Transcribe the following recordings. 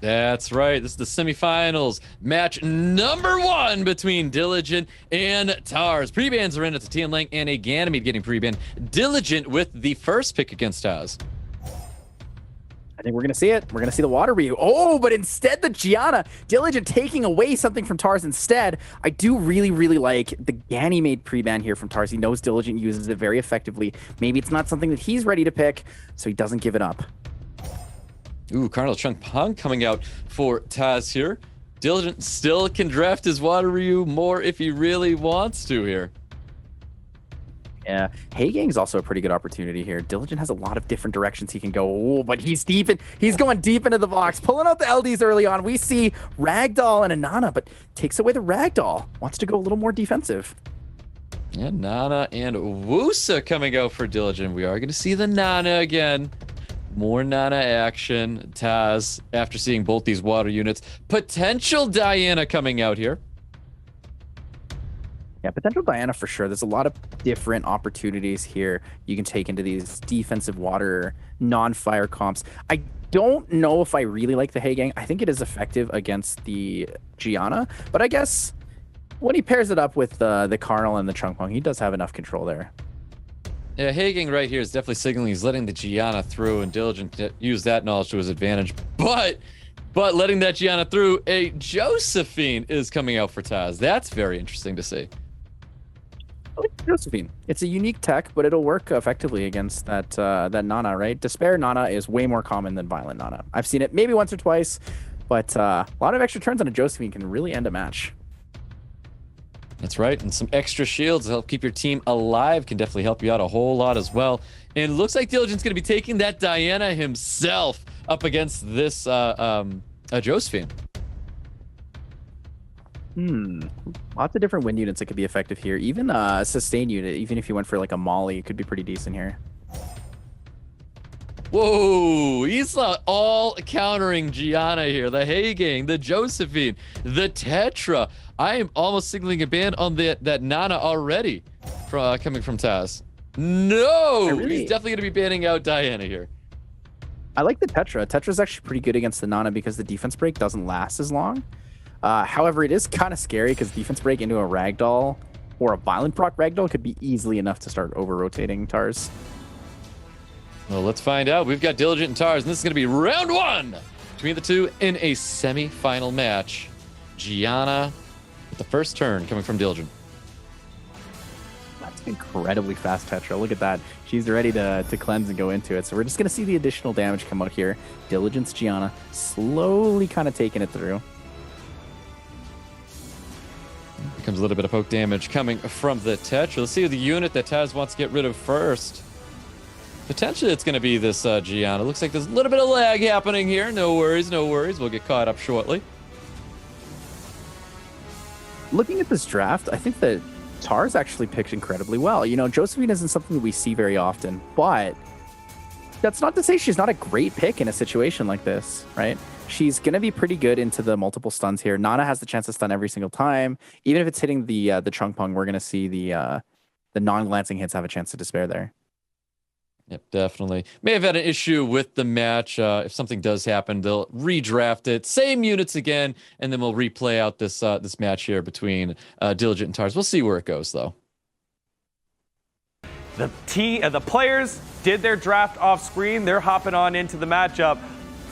That's right. This is the semifinals match number 1 between Diligent and TARS. Pre-bans are in at the TN Lang and a Ganymede getting pre-ban. Diligent with the first pick against TARS. I think we're going to see it. We're going to see the water review. Oh, but instead the Gianna. Diligent taking away something from TARS instead. I do really, really like the Ganymede pre-ban here from TARS. He knows Diligent uses it very effectively. Maybe it's not something that he's ready to pick, so he doesn't give it up. Ooh, Cardinal Chunk Pong coming out for Taz here. Diligent still can draft his water Ryu more if he really wants to here. Yeah, Heigang's also a pretty good opportunity here. Diligent has a lot of different directions he can go. Oh, but he's going deep into the box, pulling out the LDs early on. We see Ragdoll and a Nana, but takes away the Ragdoll. Wants to go a little more defensive. Yeah, Nana and Wusa coming out for Diligent. We are going to see the Nana again. More Nana action. Taz, after seeing both these water units. Potential Diana coming out here. Yeah, potential Diana for sure. There's a lot of different opportunities here you can take into these defensive water non-fire comps. I don't know if I really like the Heigang. I think it is effective against the Gianna, but I guess when he pairs it up with the Carnal and the Trunkpong, he does have enough control there. Yeah, Heigang right here is definitely signaling he's letting the Gianna through, and Diligent use that knowledge to his advantage. But letting that Gianna through, a Josephine is coming out for Taz. That's very interesting to see. I like Josephine. It's a unique tech, but it'll work effectively against that Nana, right? Despair Nana is way more common than Violent Nana. I've seen it maybe once or twice, but a lot of extra turns on a Josephine can really end a match. That's right, and some extra shields to help keep your team alive can definitely help you out a whole lot as well. And it looks like Diligent's going to be taking that Diana himself up against this Josephine. Lots of different wind units that could be effective here. Even a sustain unit, even if you went for like a Molly, it could be pretty decent here. Whoa, he's all countering Gianna here. The Heigang, the Josephine, the Tetra. I am almost signaling a ban on that Nana already coming from Taz. No, he's definitely going to be banning out Diana here. I like the Tetra. Tetra's actually pretty good against the Nana because the defense break doesn't last as long. However, it is kind of scary because defense break into a Ragdoll or a Violent proc Ragdoll could be easily enough to start over-rotating TARS. Well, let's find out. We've got Diligent and TARS, and this is going to be round 1 between the two in a semi-final match. Gianna with the first turn coming from Diligent. That's incredibly fast Tetra. Look at that. She's ready to cleanse and go into it. So we're just going to see the additional damage come out here. Diligent's Gianna slowly kind of taking it through. Becomes a little bit of poke damage coming from the Tetra. Let's see the unit that Taz wants to get rid of first. Potentially it's going to be this Gianna. Looks like there's a little bit of lag happening here. No worries, no worries. We'll get caught up shortly. Looking at this draft, I think that TARS actually picked incredibly well. You know, Josephine isn't something that we see very often, but that's not to say she's not a great pick in a situation like this, right? She's going to be pretty good into the multiple stuns here. Nana has the chance to stun every single time. Even if it's hitting the Trunkpong, we're going to see the non-glancing hits have a chance to despair there. Yep, definitely. May have had an issue with the match. If something does happen, they'll redraft it. Same units again, and then we'll replay out this this match here between Diligent and TARS. We'll see where it goes, though. The players did their draft off screen. They're hopping on into the matchup.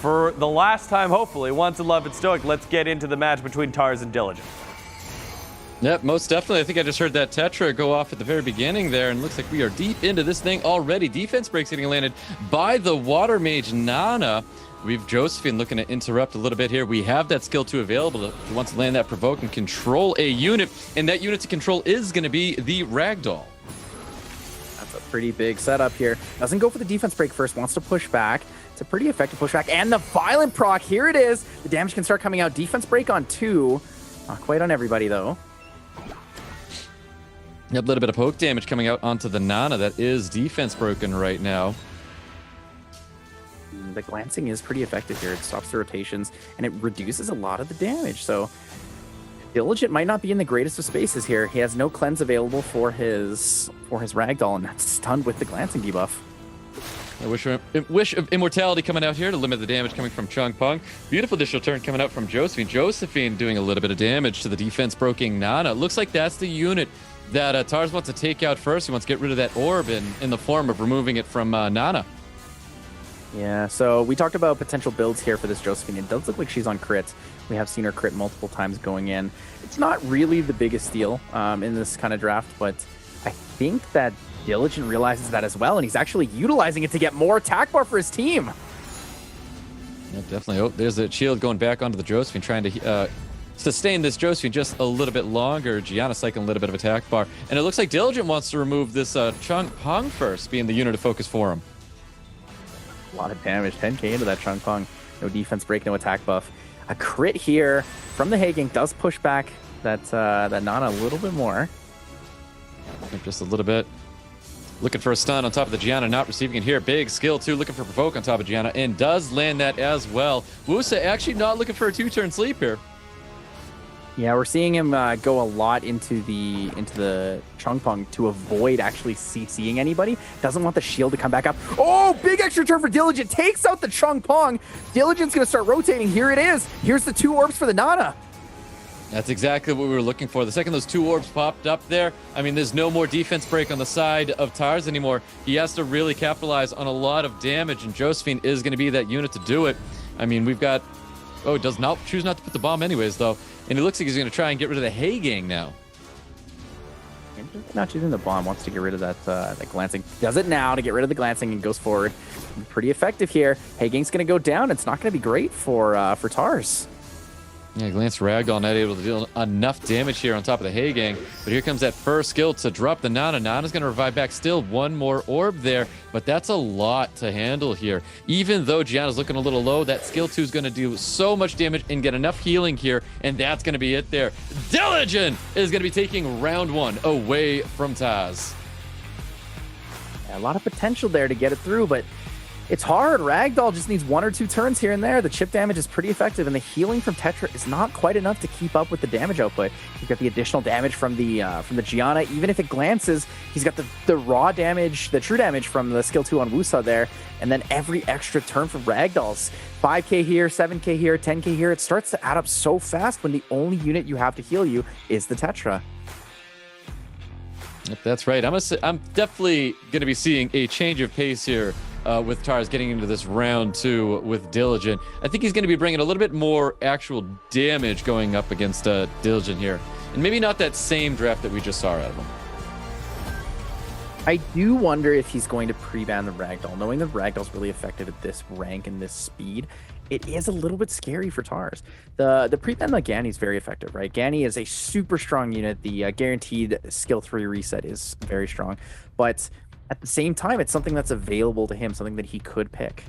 For the last time, hopefully, once in Love and Stoic, let's get into the match between TARS and Diligent. Yep, most definitely. I think I just heard that Tetra go off at the very beginning there, and looks like we are deep into this thing already. Defense breaks getting landed by the Water Mage Nana. We've Josephine looking to interrupt a little bit here. We have that skill 2 available if he wants to land that provoke and control a unit, and that unit to control is going to be the Ragdoll. That's a pretty big setup here. Doesn't go for the defense break first, wants to push back. It's a pretty effective pushback. And the Violent proc, here it is. The damage can start coming out. Defense break on 2. Not quite on everybody, though. A little bit of poke damage coming out onto the Nana. That is defense broken right now. The glancing is pretty effective here. It stops the rotations, and it reduces a lot of the damage. So Diligent might not be in the greatest of spaces here. He has no cleanse available for his Ragdoll, and that's stunned with the glancing debuff. A wish of immortality coming out here to limit the damage coming from Chung Pong. Beautiful additional turn coming out from Josephine. Josephine doing a little bit of damage to the defense-broking Nana. Looks like that's the unit that TARS wants to take out first. He wants to get rid of that orb in the form of removing it from Nana. Yeah, so we talked about potential builds here for this Josephine. It does look like she's on crit. We have seen her crit multiple times going in. It's not really the biggest deal in this kind of draft, but I think that Diligent realizes that as well, and he's actually utilizing it to get more attack bar for his team. Yeah, definitely. Oh, there's a shield going back onto the Josephine, trying to sustain this Josephine just a little bit longer. Gianna cycling a little bit of attack bar. And it looks like Diligent wants to remove this Chung Pong first, being the unit of focus for him. A lot of damage, 10k into that Chung Pong. No defense break, no attack buff. A crit here from the Haging does push back that Nana a little bit more. Just a little bit. Looking for a stun on top of the Gianna, not receiving it here. Big skill, too, looking for provoke on top of Gianna, and does land that as well. Wusa actually not looking for a 2-turn sleep here. Yeah, we're seeing him go a lot into the Chung Pong to avoid actually CCing anybody. Doesn't want the shield to come back up. Oh, big extra turn for Diligent. Takes out the Chung Pong. Diligent's going to start rotating. Here it is. Here's the 2 orbs for the Nana. That's exactly what we were looking for. The second those 2 orbs popped up there, I mean, there's no more defense break on the side of TARS anymore. He has to really capitalize on a lot of damage, and Josephine is going to be that unit to do it. I mean, we've got... Oh, does not choose not to put the bomb anyways, though. And it looks like he's going to try and get rid of the Hay Gang now. Not choosing the bomb, wants to get rid of that glancing. Does it now to get rid of the glancing and goes forward. Pretty effective here. Hay Gang's going to go down. It's not going to be great for TARS. Yeah, Glance Ragdoll not able to deal enough damage here on top of the Hay Gang. But here comes that first skill to drop the Nana. Nana's going to revive back. Still one more orb there, but that's a lot to handle here. Even though Gianna's looking a little low, that skill 2 is going to do so much damage and get enough healing here, and that's going to be it there. Diligent is going to be taking round 1 away from Taz. Yeah, a lot of potential there to get it through, but it's hard. Ragdoll just needs 1 or 2 turns here and there. The chip damage is pretty effective, and the healing from Tetra is not quite enough to keep up with the damage output. You've got the additional damage from the Gianna. Even if it glances, he's got the raw damage, the true damage from the skill 2 on Wusa there, and then every extra turn from Ragdoll's 5k here, 7k here, 10k here. It starts to add up so fast when the only unit you have to heal you is the Tetra. Yep, that's right. I'm definitely going to be seeing a change of pace here with TARS getting into this round 2 with Diligent. I think he's going to be bringing a little bit more actual damage going up against Diligent here. And maybe not that same draft that we just saw out of him. I do wonder if he's going to pre-ban the Ragdoll. Knowing that Ragdoll's really effective at this rank and this speed, it is a little bit scary for TARS. The pre-ban like Ganny is very effective, right? Ganny is a super strong unit. The guaranteed skill 3 reset is very strong. But at the same time, it's something that's available to him, something that he could pick.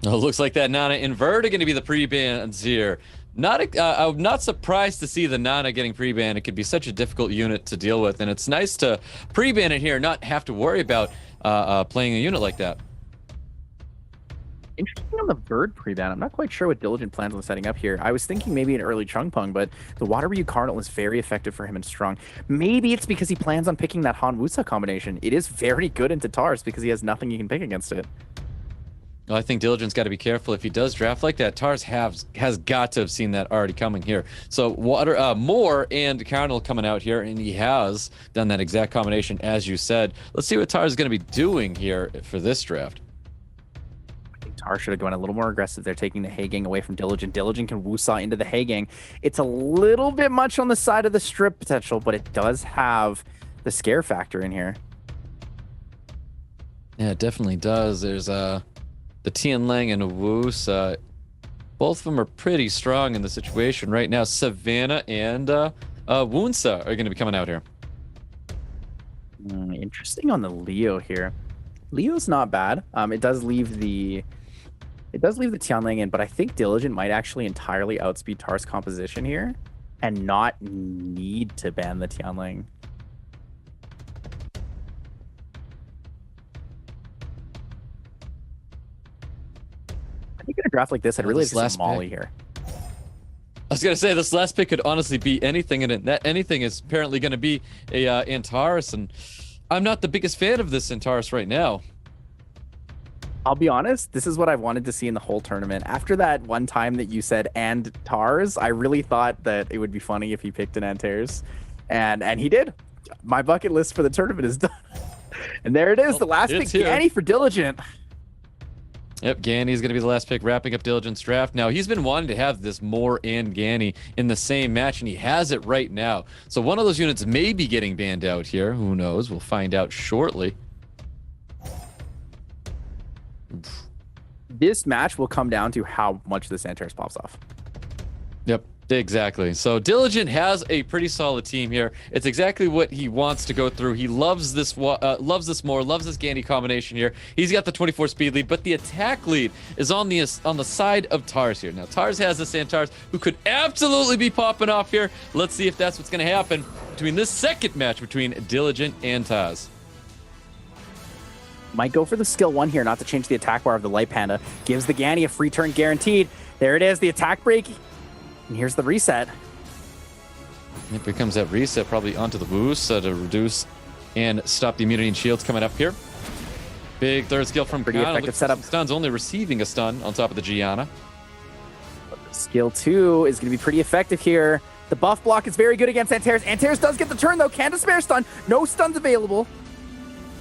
Oh, looks like that Nana Invert are going to be the pre-bans here. I'm not surprised to see the Nana getting pre-banned. It could be such a difficult unit to deal with, and it's nice to pre-ban it here, not have to worry about playing a unit like that. Interesting on the bird pre-ban. I'm not quite sure what Diligent plans on setting up here. I was thinking maybe an early Chung Pong, but the Water Ryu Cardinal is very effective for him and strong. Maybe it's because he plans on picking that Han Wusa combination. It is very good into TARS because he has nothing you can pick against it. Well, I think Diligent's got to be careful. If he does draft like that, TARS has got to have seen that already coming here. So Moore and Cardinal coming out here, and he has done that exact combination as you said. Let's see what TARS is going to be doing here for this draft. TARS should have gone a little more aggressive. They're taking the Hay Gang away from Diligent. Diligent can Wusa into the Hay Gang. It's a little bit much on the side of the strip potential, but it does have the scare factor in here. Yeah, it definitely does. There's the Tian Lang and Wusa. Both of them are pretty strong in the situation right now. Savannah and Wunsa are going to be coming out here. Interesting on the Leo here. Leo's not bad. It does leave the Tianlang in, but I think Diligent might actually entirely outspeed TARS composition here and not need to ban the Tianlang. I think in a draft like this, I'd really like Molly here. I was going to say, this last pick could honestly be anything, and that anything is apparently going to be a Antares, and I'm not the biggest fan of this Antares right now. I'll be honest, this is what I've wanted to see in the whole tournament. After that one time that you said and TARS, I really thought that it would be funny if he picked an Antares. And he did. My bucket list for the tournament is done. And there it is, the last pick, Ganny for Diligent. Yep, Ganny is going to be the last pick, wrapping up Diligent's draft. Now, he's been wanting to have this Moore and Ganny in the same match, and he has it right now. So one of those units may be getting banned out here. Who knows? We'll find out shortly. This match will come down to how much this Antares pops off. Yep, exactly. So Diligent has a pretty solid team here. It's exactly what he wants to go through. He loves this Moore, loves this Ganny combination here. He's got the 24 speed lead, but the attack lead is on the side of TARS here. Now, TARS has this Antares who could absolutely be popping off here. Let's see if that's what's going to happen between this second match between Diligent and TARS. Might go for the skill 1 here, not to change the attack bar of the Light Panda. Gives the Ganny a free turn guaranteed. There it is, the attack break. And here's the reset. It becomes that reset probably onto the boost to reduce and stop the immunity and shields coming up here. Big third skill from Pretty Kana. effective setup. Stuns, only receiving a stun on top of the Gianna. Skill 2 is going to be pretty effective here. The buff block is very good against Antares. Antares does get the turn though. Can't spare stun. No stuns available.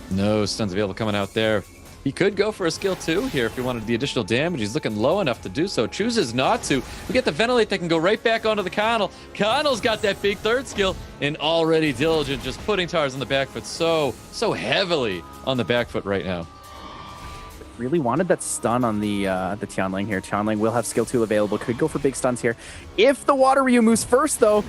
No stuns available coming out there. He could go for a skill 2 here if he wanted the additional damage. He's looking low enough to do so. Chooses not to. We get the Ventilate that can go right back onto the Connell. Connell's got that big third skill, and already Diligent just putting TARS on the back foot so heavily on the back foot right now. Really wanted that stun on the Tianling here. Tianling will have skill 2 available. Could go for big stuns here. If the Water Ryu moves first though,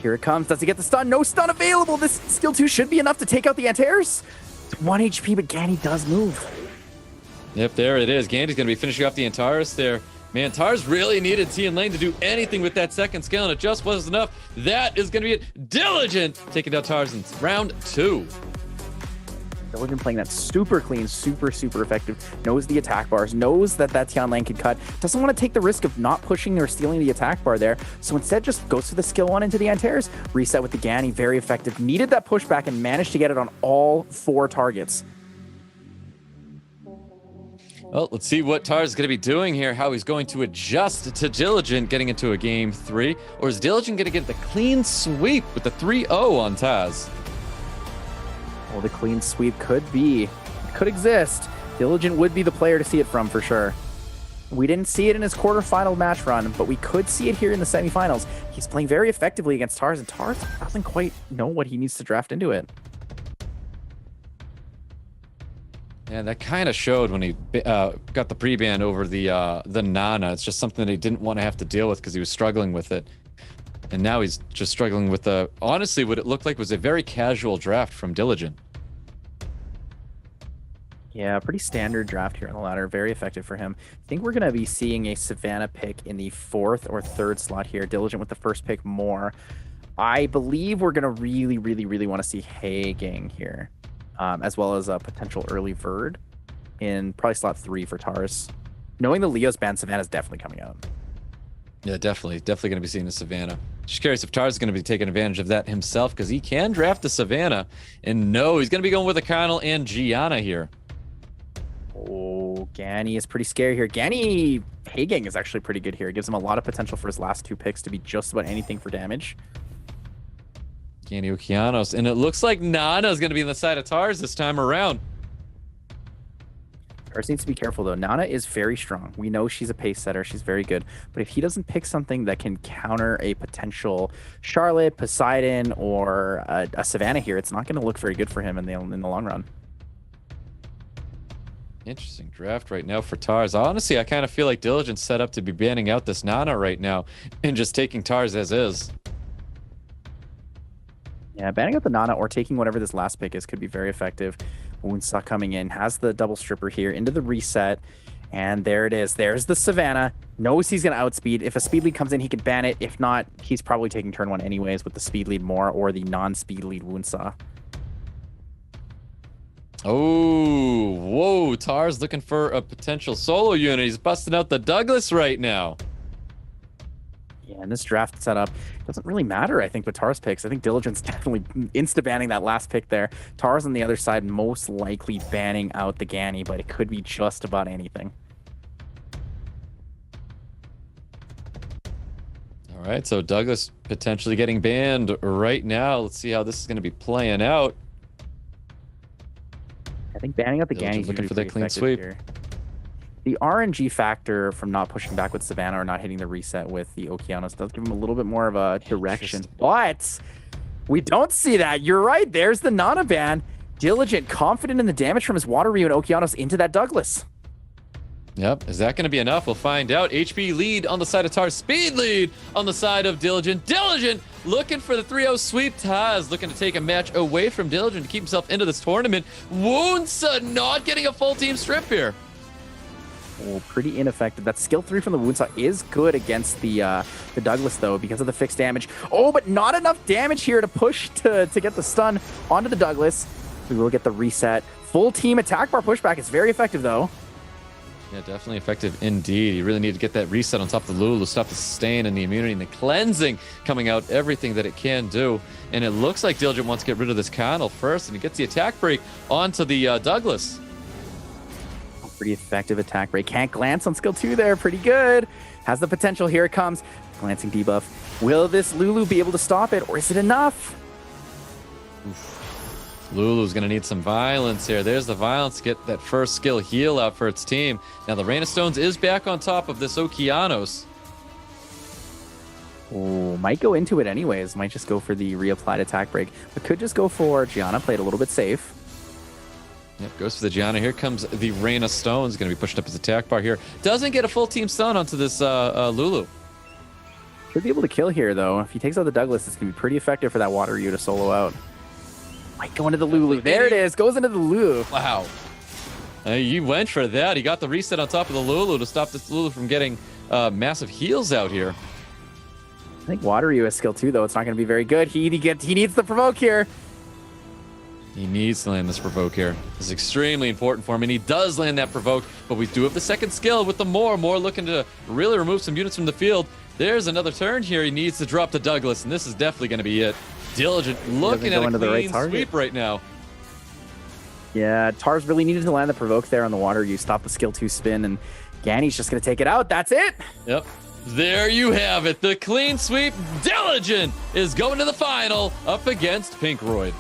here it comes. Does he get the stun? No stun available. This skill 2 should be enough to take out the Antares. It's 1 HP, but Ganny does move. Yep, there it is. Gandy's going to be finishing off the Antares there. Man, TARS really needed Tianling to do anything with that second skill, and it just wasn't enough. That is going to be it. Diligent taking down TARS in round 2. Diligent playing that super clean, super effective. Knows the attack bars, knows that Tianlang can cut. Doesn't want to take the risk of not pushing or stealing the attack bar there. So instead just goes for the skill 1 into the Antares. Reset with the Ganny, very effective. Needed that pushback and managed to get it on all 4 targets. Well, let's see what TARS is going to be doing here, how he's going to adjust to Diligent getting into a game 3. Or is Diligent going to get the clean sweep with the 3-0 on Taz? Well, the clean sweep could exist. Diligent would be the player to see it from for sure. We didn't see it in his quarterfinal match run, but we could see it here in the semifinals. He's playing very effectively against TARS, and TARS doesn't quite know what he needs to draft into it. Yeah, that kind of showed when he got the pre-ban over the Nana. It's just something that he didn't want to have to deal with because he was struggling with it. And now he's just struggling with honestly, what it looked like was a very casual draft from Diligent. Yeah, pretty standard draft here on the ladder. Very effective for him. I think we're going to be seeing a Savannah pick in the 4th or 3rd slot here. Diligent with the first pick more. I believe we're going to really want to see Hagang here. As well as a potential early Verd in probably slot 3 for TARS. Knowing the Leo's ban, Savannah's definitely coming out. Yeah, definitely going to be seeing the Savannah. Just curious if TARS is going to be taking advantage of that himself, because he can draft the Savannah. And no, he's going to be going with a Connell and Gianna here. Oh, Ganny is pretty scary here. Ganny Hagang is actually pretty good here. It gives him a lot of potential for his last 2 picks to be just about anything for damage. Ganny Okeanos. And it looks like Nana's going to be on the side of TARS this time around. TARS needs to be careful, though. Nana is very strong. We know she's a pace setter. She's very good. But if he doesn't pick something that can counter a potential Charlotte, Poseidon, or a Savannah here, it's not going to look very good for him in the long run. Interesting draft right now for TARS. Honestly, I kind of feel like Diligent's set up to be banning out this Nana right now and just taking TARS as is. Yeah, banning out the Nana or taking whatever this last pick is could be very effective. Woonsa coming in, has the double stripper here into the reset. And there it is. There's the Savannah. Knows he's going to outspeed. If a speed lead comes in, he could ban it. If not, he's probably taking turn 1 anyways with the speed lead more or the non-speed lead Woonsa. Oh, whoa. TARS looking for a potential solo unit. He's busting out the Douglas right now. Yeah, and this draft setup doesn't really matter, I think, with TARS picks. I think Diligent's definitely insta-banning that last pick there. TARS on the other side most likely banning out the Ganny, but it could be just about anything. All right, so Douglas potentially getting banned right now. Let's see how this is going to be playing out. I think banning out the Diligent Ganny is looking usually for that pretty clean effective sweep. here. The RNG factor from not pushing back with Savannah or not hitting the reset with the Okeanos does give him a little bit more of a direction. But we don't see that. You're right. There's the Nana ban. Diligent, confident in the damage from his Water Ryu and Okeanos into that Douglas. Yep, is that going to be enough? We'll find out. HP lead on the side of TARS, speed lead on the side of Diligent. Diligent looking for the 3-0 sweep. Taz looking to take a match away from Diligent to keep himself into this tournament. Woonsa not getting a full team strip here. Oh, pretty ineffective. That skill 3 from the Woundsaw is good against the Douglas, though, because of the fixed damage. Oh, but not enough damage here to push to get the stun onto the Douglas. We will get the reset. Full team attack bar pushback is very effective, though. Yeah, definitely effective indeed. You really need to get that reset on top of the Lulu, stop the sustain and the immunity and the cleansing coming out, everything that it can do. And it looks like Diligent wants to get rid of this Connell first, and he gets the attack break onto the Douglas. Pretty effective attack break. Can't glance on skill 2 there. Pretty good. Has the potential. Here it comes. Glancing debuff. Will this Lulu be able to stop it, or is it enough? Lulu's going to need some violence here. There's the violence to get that first skill heal out for its team. Now the Rain of Stones is back on top of this Okeanos. Oh, might go into it anyways. Might just go for the reapplied attack break, but could just go for Gianna. Played a little bit safe. Yep, goes for the Gianna. Here comes the Rain of Stones. Going to be pushed up his attack bar here. Doesn't get a full team stun onto this Lulu. Should be able to kill here, though. If he takes out the Douglas, it's going to be pretty effective for that Water Ryu to solo out. Might go into the Lulu. There it is. Goes into the Lulu. Wow. You went for that. He got the reset on top of the Lulu to stop this Lulu from getting massive heals out here. I think Water Ryu has skill 2, though. It's not going to be very good. He needs the provoke here. He needs to land this provoke here. This is extremely important for him, and he does land that provoke, but we do have the second skill with the More looking to really remove some units from the field. There's another turn here. He needs to drop the Douglas, and this is definitely going to be it. Diligent looking at a clean sweep right now. Yeah, TARS really needed to land the provoke there on the Water Ryu, stop the skill 2 spin, and Ganny's just going to take it out. That's it. Yep. There you have it. The clean sweep. Diligent is going to the final up against Pinkroid.